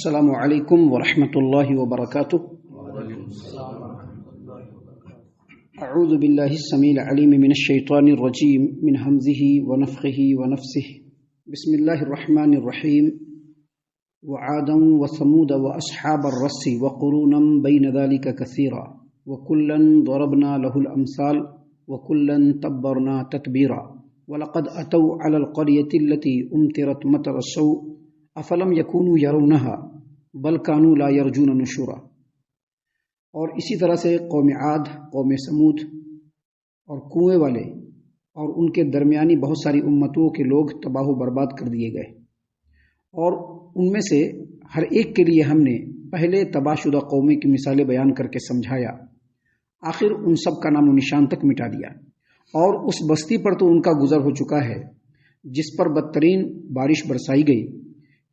السلام علیکم ورحمۃ اللہ وبرکاتہ۔ اعوذ باللہ السمیع العلیم من الشیطان الرجیم من ہمزہ ونفخہ ونفثہ۔ بسم اللہ الرحمن الرحیم۔ وعادا وثمود واصحاب الرس وقرونا بین ذلک کثیرا وکلا ضربنا له الامثال وکلا تبرنا تتبیرا ولقد اتوا علی القریۃ التی امطرت مطر السوء افلم یکونوا یرونها بل کانوا لا یرجون نشورا۔ اور اسی طرح سے قوم عاد، قوم سمود اور کنویں والے اور ان کے درمیانی بہت ساری امتوں کے لوگ تباہ و برباد کر دیے گئے، اور ان میں سے ہر ایک کے لیے ہم نے پہلے تباہ شدہ قومیں کی مثالیں بیان کر کے سمجھایا، آخر ان سب کا نام و نشان تک مٹا دیا، اور اس بستی پر تو ان کا گزر ہو چکا ہے جس پر بدترین بارش برسائی گئی۔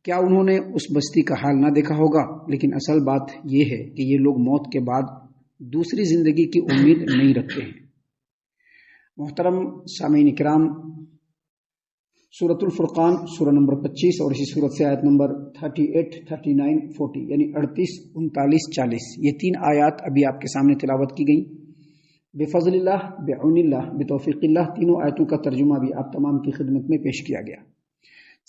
کیا انہوں نے اس بستی کا حال نہ دیکھا ہوگا؟ لیکن اصل بات یہ ہے کہ یہ لوگ موت کے بعد دوسری زندگی کی امید نہیں رکھتے ہیں۔ محترم سامعین کرام، سورۃ الفرقان سورہ نمبر 25 اور اسی سورت سے آیت نمبر 38، 39، 40 یعنی 38، 39، 40 یہ تین آیات ابھی آپ کے سامنے تلاوت کی گئیں۔ بفضل اللہ، بعون اللہ، بتوفیق اللہ، تینوں آیتوں کا ترجمہ بھی آپ تمام کی خدمت میں پیش کیا گیا۔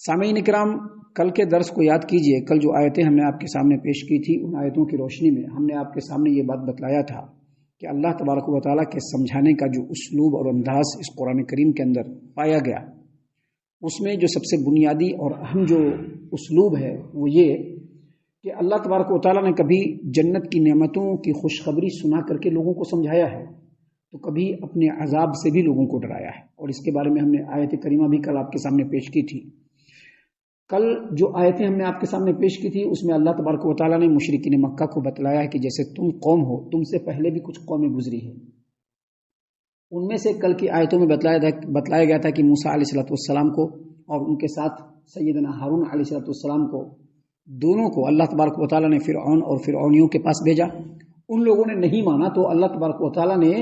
سامعین کرام، کل کے درس کو یاد کیجئے۔ کل جو آیتیں ہم نے آپ کے سامنے پیش کی تھی، ان آیتوں کی روشنی میں ہم نے آپ کے سامنے یہ بات بتلایا تھا کہ اللہ تبارک و تعالیٰ کے سمجھانے کا جو اسلوب اور انداز اس قرآن کریم کے اندر پایا گیا، اس میں جو سب سے بنیادی اور اہم جو اسلوب ہے وہ یہ کہ اللہ تبارک و تعالیٰ نے کبھی جنت کی نعمتوں کی خوشخبری سنا کر کے لوگوں کو سمجھایا ہے، تو کبھی اپنے عذاب سے بھی لوگوں کو ڈرایا ہے، اور اس کے بارے میں ہم نے آیت کریمہ بھی کل آپ کے سامنے پیش کی تھی۔ کل جو آیتیں ہم نے آپ کے سامنے پیش کی تھی، اس میں اللہ تبارک و تعالیٰ نے مشرکین مکہ کو بتلایا ہے کہ جیسے تم قوم ہو، تم سے پہلے بھی کچھ قومیں گزری ہیں۔ ان میں سے کل کی آیتوں میں بتلایا گیا تھا کہ موسیٰ علیہ السلام کو اور ان کے ساتھ سیدنا ہارون علیہ السلام کو، دونوں کو اللہ تبارک و تعالیٰ نے فرعون اور فرعونیوں کے پاس بھیجا۔ ان لوگوں نے نہیں مانا تو اللہ تبارک و تعالیٰ نے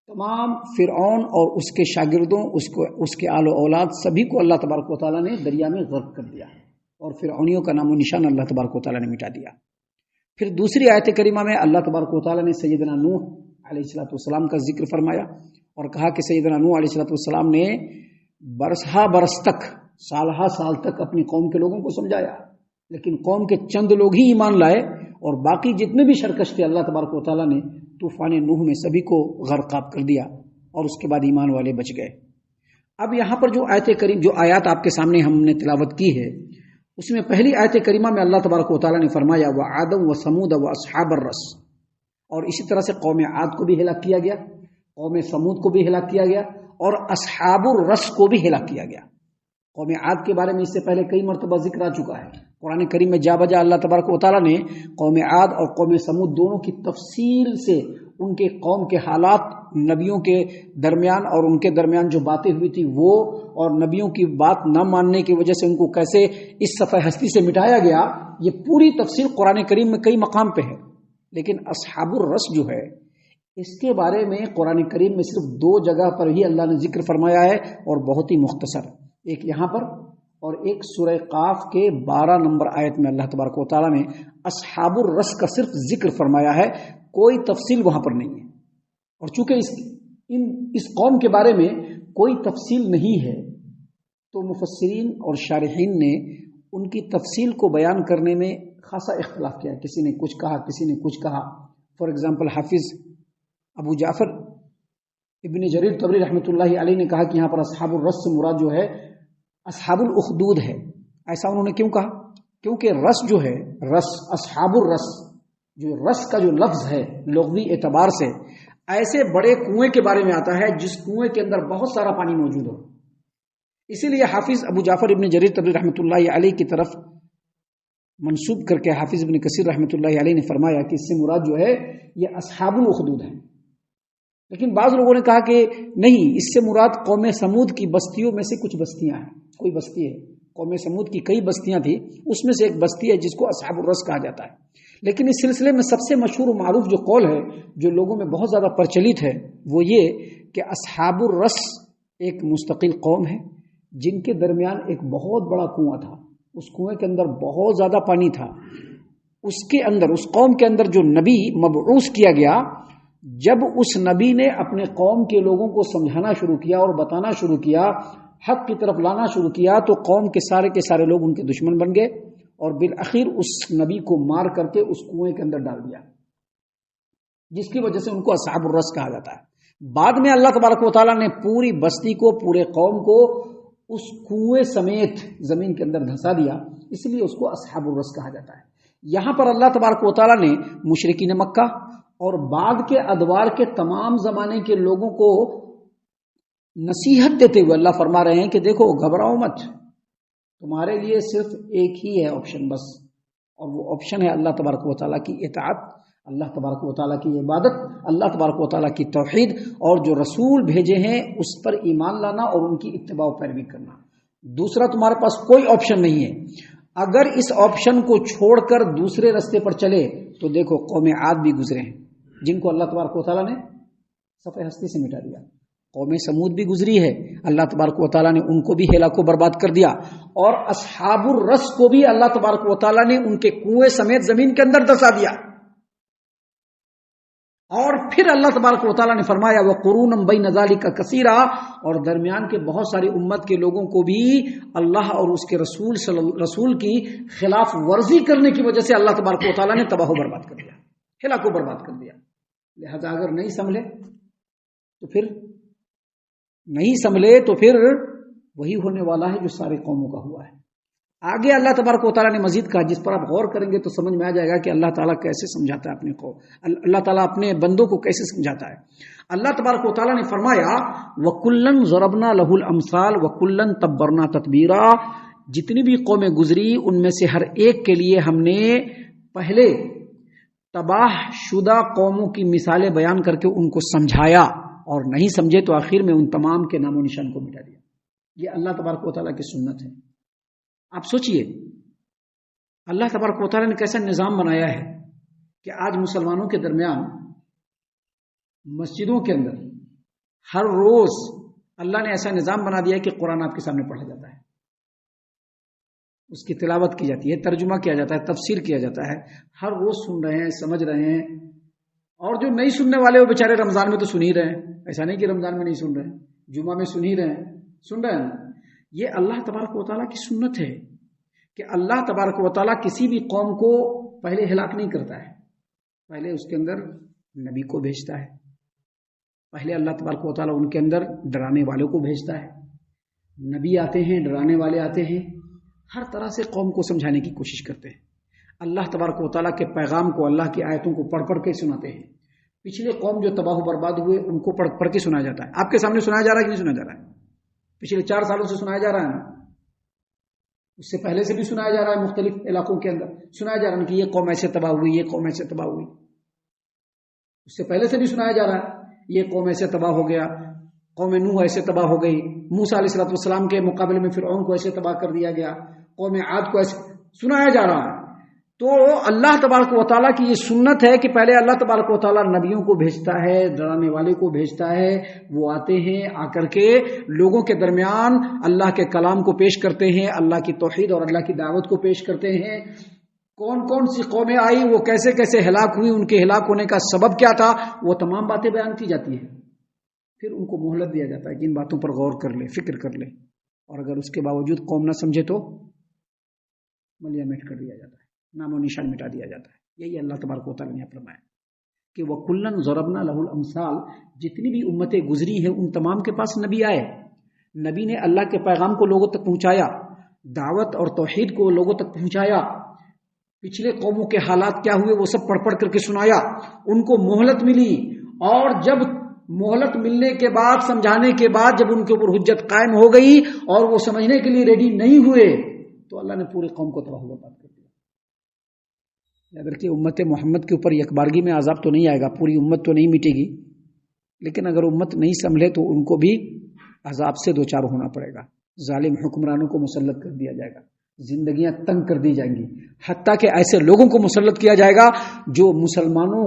تمام فرعون اور اس کے شاگردوں، اس کے آل و اولاد سبھی کو اللہ تبارک و تعالیٰ نے دریا میں غرق کر دیا، اور فرعونیوں کا نام و نشان اللہ تبارک و تعالیٰ نے مٹا دیا۔ پھر دوسری آیت کریمہ میں اللہ تبارک و تعالیٰ نے سیدنا نوح علیہ السلام کا ذکر فرمایا اور کہا کہ سیدنا نوح علیہ السلام نے برس تک، سالہ سال تک اپنی قوم کے لوگوں کو سمجھایا، لیکن قوم کے چند لوگ ہی ایمان لائے، اور باقی جتنے بھی شرکش تھے اللہ تبارک و تعالیٰ نے طوفان نوح میں سبھی کو غرقاب کر دیا، اور اس کے بعد ایمان والے بچ گئے۔ اب یہاں پر جو آیات آپ کے سامنے ہم نے تلاوت کی ہے، اس میں پہلی آیت کریمہ میں اللہ تبارک و تعالیٰ نے فرمایا وعادا وثمود واصحاب الرس، اور اسی طرح سے قوم عاد کو بھی ہلاک کیا گیا، قوم سمود کو بھی ہلاک کیا گیا، اور اصحاب الرس کو بھی ہلاک کیا گیا۔ قوم عاد کے بارے میں اس سے پہلے کئی مرتبہ ذکر آ چکا ہے قرآن کریم میں، جا بجا اللہ تبارک و تعالیٰ نے قوم عاد اور قوم سمود دونوں کی تفصیل سے ان کے قوم کے حالات، نبیوں کے درمیان اور ان کے درمیان جو باتیں ہوئی تھی وہ، اور نبیوں کی بات نہ ماننے کی وجہ سے ان کو کیسے اس صفحہ ہستی سے مٹایا گیا، یہ پوری تفصیل قرآن کریم میں کئی مقام پہ ہے۔ لیکن اصحاب الرس جو ہے، اس کے بارے میں قرآن کریم میں صرف دو جگہ پر ہی اللہ نے ذکر فرمایا ہے، اور بہت ہی مختصر، ایک یہاں پر اور ایک سورہ قاف کے 12 نمبر آیت میں اللہ تبارک و تعالیٰ نے اصحاب الرس کا صرف ذکر فرمایا ہے، کوئی تفصیل وہاں پر نہیں ہے۔ اور چونکہ اس قوم کے بارے میں کوئی تفصیل نہیں ہے، تو مفسرین اور شارحین نے ان کی تفصیل کو بیان کرنے میں خاصا اختلاف کیا، کسی نے کچھ کہا، کسی نے کچھ کہا۔ فار ایگزامپل حافظ ابو جعفر ابن جریر طبری رحمۃ اللہ علیہ نے کہا کہ یہاں پر اصحاب الرس سے مراد جو ہے اصحاب الاخدود ہے۔ ایسا انہوں نے کیوں کہا؟ کیونکہ رس جو ہے، رس، اصحاب الرس، جو رس کا جو لفظ ہے لغوی اعتبار سے ایسے بڑے کنویں کے بارے میں آتا ہے جس کنویں کے اندر بہت سارا پانی موجود ہو۔ اسی لیے حافظ ابو جعفر ابن جریر طبری رحمۃ اللہ علیہ کی طرف منسوب کر کے حافظ ابن کثیر رحمۃ اللہ علیہ نے فرمایا کہ اس سے مراد جو ہے یہ اصحاب الاخدود ہے۔ لیکن بعض لوگوں نے کہا کہ نہیں، اس سے مراد قوم سمود کی بستیوں میں سے کچھ بستیاں ہیں، کوئی بستی ہے، قوم سمود کی کئی بستیاں تھیں، اس میں سے ایک بستی ہے جس کو اصحاب الرس کہا جاتا ہے۔ لیکن اس سلسلے میں سب سے مشہور و معروف جو قول ہے، جو لوگوں میں بہت زیادہ پرچلت ہے، وہ یہ کہ اصحاب الرس ایک مستقل قوم ہے جن کے درمیان ایک بہت بڑا کنواں تھا، اس کنویں کے اندر بہت زیادہ پانی تھا، اس کے اندر، اس قوم کے اندر جو نبی مبعوث کیا گیا، جب اس نبی نے اپنے قوم کے لوگوں کو سمجھانا شروع کیا اور بتانا شروع کیا، حق کی طرف لانا شروع کیا، تو قوم کے سارے لوگ ان کے دشمن بن گئے اور بالآخر اس نبی کو مار کر کے اس کنویں کے اندر ڈال دیا، جس کی وجہ سے ان کو اصحاب الرس کہا جاتا ہے۔ بعد میں اللہ تبارک و تعالیٰ نے پوری بستی کو، پورے قوم کو اس کنویں سمیت زمین کے اندر دھنسا دیا، اس لیے اس کو اصحاب الرس کہا جاتا ہے۔ یہاں پر اللہ تبارک و تعالیٰ نے مشرکین مکہ اور بعد کے ادوار کے تمام زمانے کے لوگوں کو نصیحت دیتے ہوئے اللہ فرما رہے ہیں کہ دیکھو گھبراؤ مت، تمہارے لیے صرف ایک ہی ہے آپشن بس، اور وہ آپشن ہے اللہ تبارک و تعالیٰ کی اطاعت، اللہ تبارک و تعالیٰ کی عبادت، اللہ تبارک و تعالیٰ کی توحید، اور جو رسول بھیجے ہیں اس پر ایمان لانا اور ان کی اتباع و پیروی کرنا۔ دوسرا تمہارے پاس کوئی آپشن نہیں ہے۔ اگر اس آپشن کو چھوڑ کر دوسرے رستے پر چلے تو دیکھو قوم عاد بھی گزرے ہیں، جن کو اللہ تبارک و تعالیٰ نے صفحہ ہستی سے مٹا دیا۔ قوم سمود بھی گزری ہے، اللہ تبارک و تعالیٰ نے ان کو بھی ہلاک و برباد کر دیا، اور اصحاب الرس کو بھی اللہ تبارک و تعالیٰ نے ان کے کنویں سمیت زمین کے اندر دھسا دیا۔ اور پھر اللہ تبارک و تعالیٰ نے فرمایا وَقُرُونًا بَيْنَ ذَلِكَ كَثِيرًا، اور درمیان کے بہت ساری امت کے لوگوں کو بھی اللہ اور اس کے رسول کی خلاف ورزی کرنے کی وجہ سے اللہ تبارک و تعالیٰ نے تباہ و برباد کر دیا، ہلاک و برباد کر دیا۔ لہذا اگر نہیں سنبھلے تو پھر وہی ہونے والا ہے جو ساری قوموں کا ہوا ہے۔ آگے اللہ تبارک و تعالیٰ نے مزید کہا، جس پر آپ غور کریں گے تو سمجھ میں آ جائے گا کہ اللہ تعالیٰ کیسے سمجھاتا ہے اپنے قوم، اللہ تعالیٰ اپنے بندوں کو کیسے سمجھاتا ہے۔ اللہ تبارک و تعالیٰ نے فرمایا وَكُلًّا ضَرَبْنَا لَهُ الْأَمْثَالَ وَكُلًّا تَبَّرْنَا تَتْبِيرًا، جتنی بھی قومیں گزری ان میں سے ہر ایک کے لیے ہم نے پہلے تباہ شدہ قوموں کی مثالیں بیان کر کے ان کو سمجھایا، اور نہیں سمجھے تو آخر میں ان تمام کے نام و نشان کو مٹا دیا۔ یہ اللہ تبارک و تعالیٰ کی سنت ہے۔ آپ سوچئے اللہ تبارک و تعالیٰ نے کیسا نظام بنایا ہے کہ آج مسلمانوں کے درمیان مسجدوں کے اندر ہر روز اللہ نے ایسا نظام بنا دیا ہے کہ قرآن آپ کے سامنے پڑھا جاتا ہے، اس کی تلاوت کی جاتی ہے، ترجمہ کیا جاتا ہے، تفسیر کیا جاتا ہے، ہر روز سن رہے ہیں، سمجھ رہے ہیں۔ اور جو نہیں سننے والے وہ بیچارے رمضان میں تو سن ہی رہے ہیں، ایسا نہیں کہ رمضان میں نہیں سن رہے ہیں، جمعہ میں سن ہی رہے ہیں، سن رہے ہیں۔ یہ اللہ تبارک و تعالیٰ کی سنت ہے کہ اللہ تبارک و تعالیٰ کسی بھی قوم کو پہلے ہلاک نہیں کرتا ہے، پہلے اس کے اندر نبی کو بھیجتا ہے، پہلے اللہ تبارک و تعالیٰ ان کے اندر ڈرانے والوں کو بھیجتا ہے، نبی آتے ہیں، ڈرانے والے آتے ہیں، ہر طرح سے قوم کو سمجھانے کی کوشش کرتے ہیں۔ اللہ تبارک و تعالیٰ کے پیغام کو، اللہ کی آیتوں کو پڑھ کے سناتے ہیں۔ پچھلے قوم جو تباہ و برباد ہوئے ان کو پڑھ کے سنایا جاتا ہے۔ آپ کے سامنے سنایا جا رہا ہے کہ نہیں سنایا جا رہا ہے؟ پچھلے 4 سالوں سے سنایا جا رہا ہے نا، اس سے پہلے سے بھی سنایا جا رہا ہے، مختلف علاقوں کے اندر سنایا جا رہا ہے کہ یہ قوم ایسے تباہ ہوئی، یہ قوم ایسے تباہ ہوئی۔ اس سے پہلے سے بھی سنایا جا رہا ہے یہ قوم ایسے تباہ ہو گیا، قوم نوح ایسے تباہ ہو گئی، موسیٰ علیہ السلام کے مقابلے میں فرعون کو ایسے تباہ کر دیا گیا، قوم عاد کو ایسے سنایا جا رہا ہے۔ تو اللہ تبارک و تعالیٰ کی یہ سنت ہے کہ پہلے اللہ تبارک و تعالیٰ نبیوں کو بھیجتا ہے، ڈرانے والے کو بھیجتا ہے، وہ آتے ہیں، آ کر کے لوگوں کے درمیان اللہ کے کلام کو پیش کرتے ہیں، اللہ کی توحید اور اللہ کی دعوت کو پیش کرتے ہیں۔ کون کون سی قومیں آئی، وہ کیسے کیسے ہلاک ہوئی، ان کے ہلاک ہونے کا سبب کیا تھا، وہ تمام باتیں بیان کی جاتی ہیں۔ پھر ان کو مہلت دیا جاتا ہے کہ ان باتوں پر غور کر لے، فکر کر لے، اور اگر اس کے باوجود قوم نہ سمجھے تو ملیا میٹ کر دیا جاتا ہے، نام و نشان مٹا دیا جاتا ہے۔ یہی اللہ تبارک و تعالیٰ نے فرمایا کہ وَكُلًّا ضَرَبْنَا لَهُ الْأَمْثَالَ، جتنی بھی امتیں گزری ہیں ان تمام کے پاس نبی آئے، نبی نے اللہ کے پیغام کو لوگوں تک پہنچایا، دعوت اور توحید کو لوگوں تک پہنچایا، پچھلے قوموں کے حالات کیا ہوئے وہ سب پڑھ کر کے سنایا، ان کو مہلت ملی، اور جب مہلت ملنے کے بعد، سمجھانے کے بعد، جب ان کے اوپر حجت قائم ہو گئی اور وہ سمجھنے کے لیے ریڈی نہیں ہوئے تو اللہ نے پورے قوم کو تباہ و برباد کر دیا۔ اگر کہ امت محمد کے اوپر یک بارگی میں عذاب تو نہیں آئے گا، پوری امت تو نہیں مٹے گی، لیکن اگر امت نہیں سنبھلے تو ان کو بھی عذاب سے دوچار ہونا پڑے گا، ظالم حکمرانوں کو مسلط کر دیا جائے گا، زندگیاں تنگ کر دی جائیں گی، حتیٰ کہ ایسے لوگوں کو مسلط کیا جائے گا جو مسلمانوں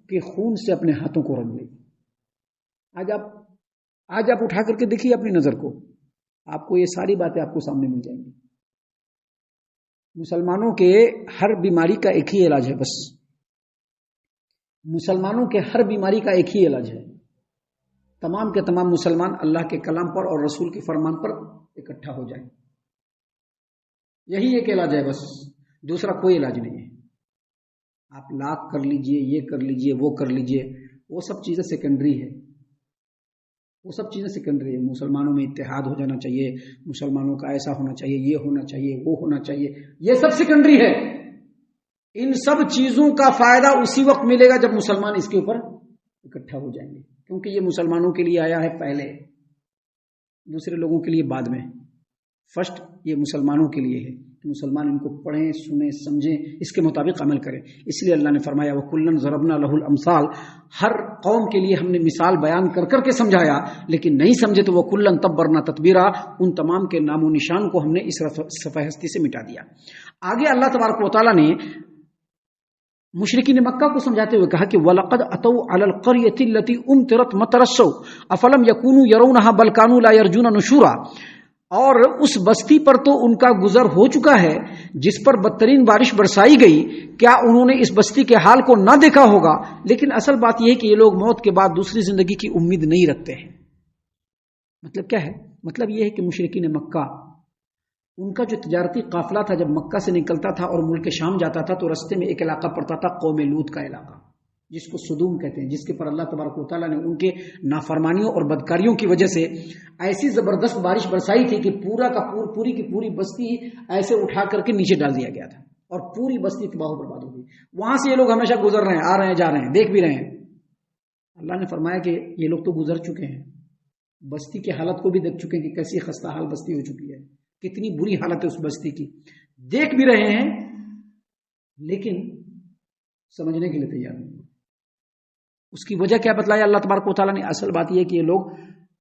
کے خون سے اپنے ہاتھوں کو رنگ لیں۔ آج آپ اٹھا کر کے دیکھیے اپنی نظر کو، آپ کو یہ ساری باتیں آپ کو سامنے مل جائیں گی۔ مسلمانوں کے ہر بیماری کا ایک ہی علاج ہے، بس مسلمانوں کے ہر بیماری کا ایک ہی علاج ہے، تمام کے تمام مسلمان اللہ کے کلام پر اور رسول کے فرمان پر اکٹھا ہو جائیں، یہی ایک علاج ہے، بس دوسرا کوئی علاج نہیں ہے۔ آپ لاکھ کر لیجئے، یہ کر لیجئے، وہ کر لیجئے، وہ سب چیزیں سیکنڈری ہے، وہ سب چیزیں سیکنڈری ہے۔ مسلمانوں میں اتحاد ہو جانا چاہیے، مسلمانوں کا ایسا ہونا چاہیے، یہ ہونا چاہیے، وہ ہونا چاہیے، یہ سب سیکنڈری ہے۔ ان سب چیزوں کا فائدہ اسی وقت ملے گا جب مسلمان اس کے اوپر اکٹھا ہو جائیں گے، کیونکہ یہ مسلمانوں کے لیے آیا ہے پہلے، دوسرے لوگوں کے لیے بعد میں۔ فرسٹ یہ مسلمانوں کے لیے ہے، مسلمان ان کو پڑھیں، سنیں، سمجھیں، اس کے مطابق عمل کریں۔ اس لیے اللہ نے فرمایا وَكُلًّا ضَرَبْنَا لَهُ الْأَمْثَالَ، ہر قوم کے لیے ہم نے مثال بیان کر کر کے سمجھایا، لیکن نہیں سمجھے تو وَكُلًّا تَبَّرْنَا تَتْبِيرًا، ان تمام کے نام و نشان کو ہم نے اس صفحہ ہستی سے مٹا دیا۔ آگے اللہ تبارک و تعالیٰ نے مشرکین مکہ کو سمجھاتے ہوئے کہا کہ وَلَقَدْ أَتَوْا عَلَى الْقَرْيَةِ الَّتِي أُمْطِرَتْ مَطَرَ السَّوْءِ أَفَلَمْ يَكُونُوا يَرَوْنَهَا بَلْ كَانُوا لَا يَرْجُونَ نُشُورًا، اور اس بستی پر تو ان کا گزر ہو چکا ہے جس پر بدترین بارش برسائی گئی، کیا انہوں نے اس بستی کے حال کو نہ دیکھا ہوگا؟ لیکن اصل بات یہ ہے کہ یہ لوگ موت کے بعد دوسری زندگی کی امید نہیں رکھتے ہیں۔ مطلب کیا ہے؟ مطلب یہ ہے کہ مشرکین مکہ، ان کا جو تجارتی قافلہ تھا جب مکہ سے نکلتا تھا اور ملک شام جاتا تھا تو رستے میں ایک علاقہ پڑتا تھا قوم لوط کا علاقہ، جس کو سدوم کہتے ہیں، جس کے پر اللہ تبارک و تعالیٰ نے ان کے نافرمانیوں اور بدکاریوں کی وجہ سے ایسی زبردست بارش برسائی تھی کہ پوری کی پوری بستی ایسے اٹھا کر کے نیچے ڈال دیا گیا تھا اور پوری بستی تباہ و برباد ہو گئی۔ وہاں سے یہ لوگ ہمیشہ گزر رہے ہیں، آ رہے ہیں، جا رہے ہیں، دیکھ بھی رہے ہیں۔ اللہ نے فرمایا کہ یہ لوگ تو گزر چکے ہیں، بستی کی حالت کو بھی دیکھ چکے ہیں کہ کیسی خستہ حال بستی ہو چکی ہے، کتنی بری حالت ہے اس بستی کی، دیکھ بھی رہے ہیں لیکن سمجھنے کے لیے تیار نہیں۔ اس کی وجہ کیا بتلایا اللہ تبارک و تعالیٰ نے؟ اصل بات یہ ہے کہ یہ لوگ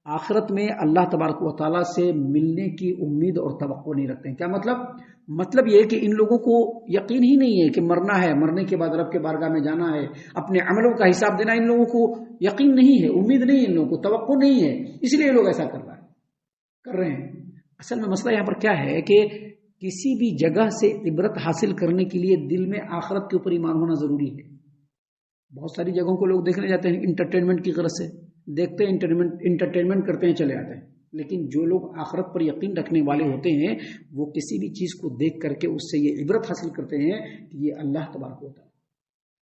آخرت میں اللہ تبارک و تعالیٰ سے ملنے کی امید اور توقع نہیں رکھتے ہیں۔ کیا مطلب یہ ہے کہ ان لوگوں کو یقین ہی نہیں ہے کہ مرنا ہے، مرنے کے بعد رب کے بارگاہ میں جانا ہے، اپنے عملوں کا حساب دینا، ان لوگوں کو یقین نہیں ہے، امید نہیں ہے، ان لوگوں کو توقع نہیں ہے، اس لیے یہ لوگ ایسا کر رہے ہیں۔ اصل میں مسئلہ یہاں پر کیا ہے کہ کسی بھی جگہ سے عبرت حاصل کرنے کے لیے دل میں آخرت کے اوپر ایمان ہونا ضروری ہے۔ بہت ساری جگہوں کو لوگ دیکھنے جاتے ہیں انٹرٹینمنٹ کی غرض سے، دیکھتے ہیں انٹرٹینمنٹ کرتے ہیں، چلے آتے ہیں، لیکن جو لوگ آخرت پر یقین رکھنے والے ہوتے ہیں وہ کسی بھی چیز کو دیکھ کر کے اس سے یہ عبرت حاصل کرتے ہیں کہ یہ اللہ تبارک و تعالیٰ،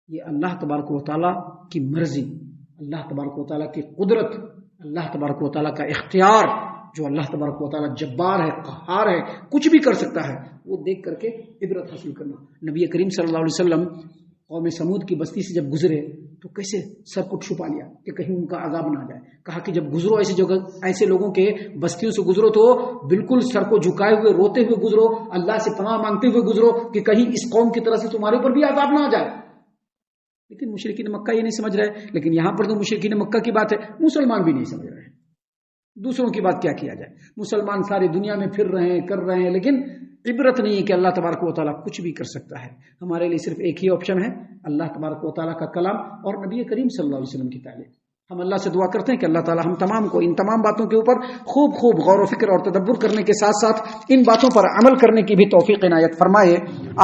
یہ اللہ تبارک و تعالیٰ کی مرضی، اللہ تبارک و تعالیٰ کی قدرت، اللہ تبارک و تعالیٰ کا اختیار، جو اللہ تبارک و تعالیٰ جبار ہے، قہار ہے، کچھ بھی کر سکتا ہے، وہ دیکھ کر کے عبرت حاصل کرنا۔ نبی کریم صلی اللہ علیہ وسلم قوم سمود کی بستی سے جب گزرے تو کیسے سر کو چھپا لیا کہ کہیں ان کا عذاب نہ آ جائے۔ کہا کہ جب گزرو ایسی جگہ، ایسے لوگوں کے بستیوں سے گزرو تو بالکل سر کو جھکائے ہوئے روتے ہوئے گزرو، اللہ سے پناہ مانگتے ہوئے گزرو کہ کہیں اس قوم کی طرف سے تمہارے اوپر بھی عذاب نہ آ جائے۔ لیکن مشرکین مکہ یہ نہیں سمجھ رہے، لیکن یہاں پر تو مشرکین مکہ کی بات ہے، مسلمان بھی نہیں سمجھ رہے، دوسروں کی بات کیا کیا جائے۔ مسلمان ساری دنیا میں پھر رہے ہیں، کر رہے ہیں، لیکن عبرت نہیں ہے کہ اللہ تبارک و تعالیٰ کچھ بھی کر سکتا ہے۔ ہمارے لیے صرف ایک ہی آپشن ہے، اللہ تبارک و تعالیٰ کا کلام اور نبی کریم صلی اللہ علیہ وسلم کی تعلیم۔ ہم اللہ سے دعا کرتے ہیں کہ اللہ تعالیٰ ہم تمام کو ان تمام باتوں کے اوپر خوب غور و فکر اور تدبر کرنے کے ساتھ ساتھ ان باتوں پر عمل کرنے کی بھی توفیق عنایت فرمائے،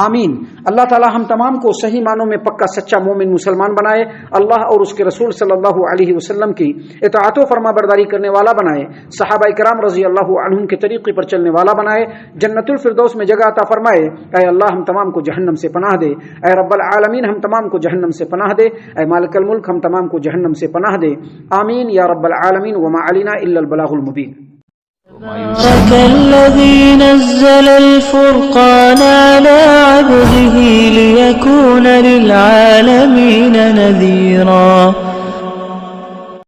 آمین۔ اللہ تعالیٰ ہم تمام کو صحیح معنوں میں پکا سچا مومن مسلمان بنائے، اللہ اور اس کے رسول صلی اللہ علیہ وسلم کی اطاعت و فرما برداری کرنے والا بنائے، صحابہ کرام رضی اللہ عنہم کے طریقے پر چلنے والا بنائے، جنت الفردوس میں جگہ عطا فرمائے۔ اے اللہ ہم تمام کو جہنم سے پناہ دے، اے رب العالمین ہم تمام کو جہنم سے پناہ دے، اے مالک الملک ہم تمام کو جہنم سے پناہ دے، آمین یا رب العالمین۔ وما علینا الا البلاغ المبین۔ تبارك الذي نزل الفرقان على عبده ليكون للعالمين نذيرا